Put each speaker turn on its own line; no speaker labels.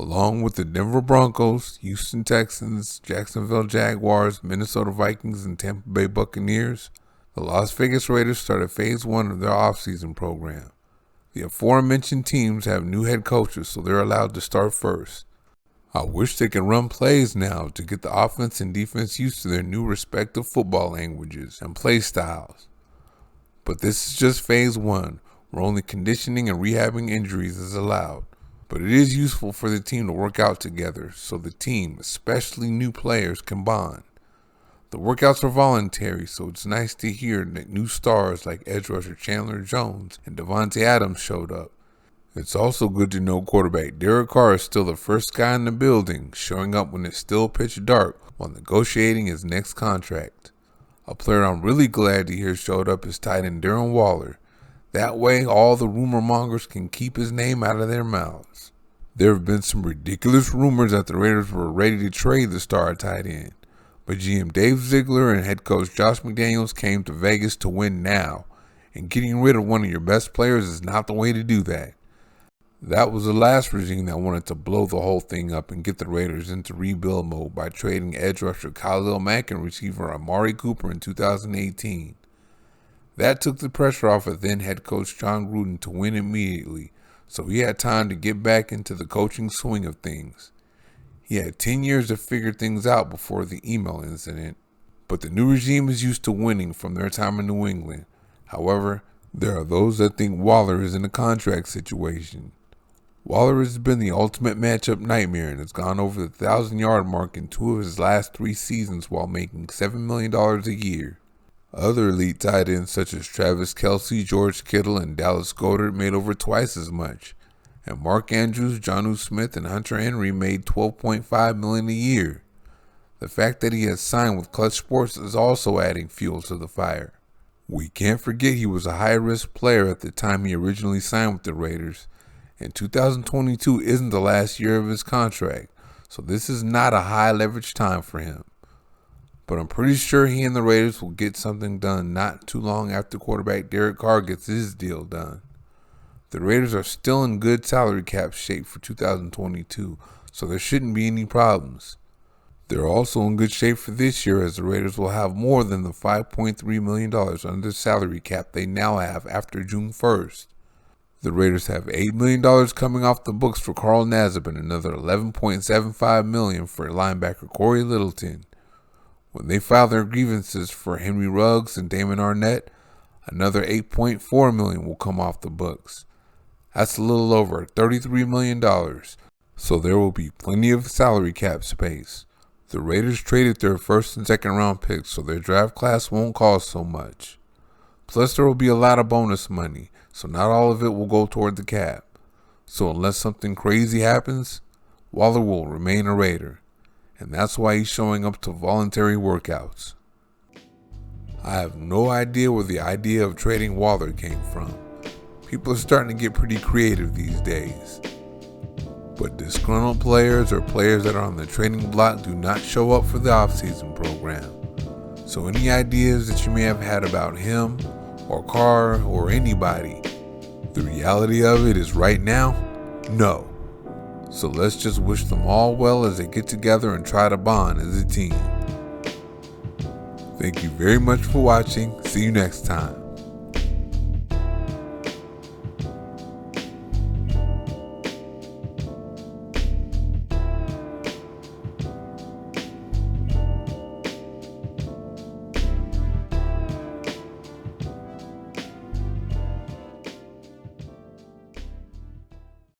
along with the Denver Broncos, Houston Texans, Jacksonville Jaguars, Minnesota Vikings, and Tampa Bay Buccaneers, the Las Vegas Raiders started phase 1 of their offseason program. The aforementioned teams have new head coaches, so they're allowed to start first. I wish they could run plays now to get the offense and defense used to their new respective football languages and play styles. But this is just phase 1, where only conditioning and rehabbing injuries is allowed. But it is useful for the team to work out together so the team, especially new players, can bond. The workouts are voluntary, so it's nice to hear that new stars like edge rusher Chandler Jones and Devontae Adams showed up. It's also good to know quarterback Derek Carr is still the first guy in the building, showing up when it's still pitch dark while negotiating his next contract. A player I'm really glad to hear showed up is tight end Darren Waller. That way, all the rumor mongers can keep his name out of their mouths. There have been some ridiculous rumors that the Raiders were ready to trade the star tight end, but GM Dave Ziegler and head coach Josh McDaniels came to Vegas to win now, and getting rid of one of your best players is not the way to do that. That was the last regime that wanted to blow the whole thing up and get the Raiders into rebuild mode by trading edge rusher Khalil Mack and receiver Amari Cooper in 2018. That took the pressure off of then head coach John Gruden to win immediately, so he had time to get back into the coaching swing of things. He had 10 years to figure things out before the email incident, but the new regime is used to winning from their time in New England. However, there are those that think Waller is in a contract situation. Waller has been the ultimate matchup nightmare and has gone over the 1,000-yard mark in 2 of his last 3 seasons while making $7 million a year. Other elite tight ends such as Travis Kelce, George Kittle, and Dallas Goedert made over twice as much, and Mark Andrews, Jonnu Smith, and Hunter Henry made $12.5 million a year. The fact that he has signed with Clutch Sports is also adding fuel to the fire. We can't forget he was a high-risk player at the time he originally signed with the Raiders, and 2022 isn't the last year of his contract, so this is not a high-leverage time for him. But I'm pretty sure he and the Raiders will get something done not too long after quarterback Derek Carr gets his deal done. The Raiders are still in good salary cap shape for 2022, so there shouldn't be any problems. They're also in good shape for this year as the Raiders will have more than the $5.3 million under salary cap they now have after June 1st. The Raiders have $8 million coming off the books for Carl Nassib and another $11.75 million for linebacker Corey Littleton. When they file their grievances for Henry Ruggs and Damon Arnett, another $8.4 million will come off the books. That's a little over $33 million, so there will be plenty of salary cap space. The Raiders traded their first and second round picks, so their draft class won't cost so much. Plus, there will be a lot of bonus money, so not all of it will go toward the cap. So unless something crazy happens, Waller will remain a Raider. And that's why he's showing up to voluntary workouts. I have no idea where the idea of trading Waller came from. People are starting to get pretty creative these days. But disgruntled players or players that are on the trading block do not show up for the offseason program. So any ideas that you may have had about him or Carr or anybody, the reality of it is right now, no. So let's just wish them all well as they get together and try to bond as a team. Thank you very much for watching. See you next time.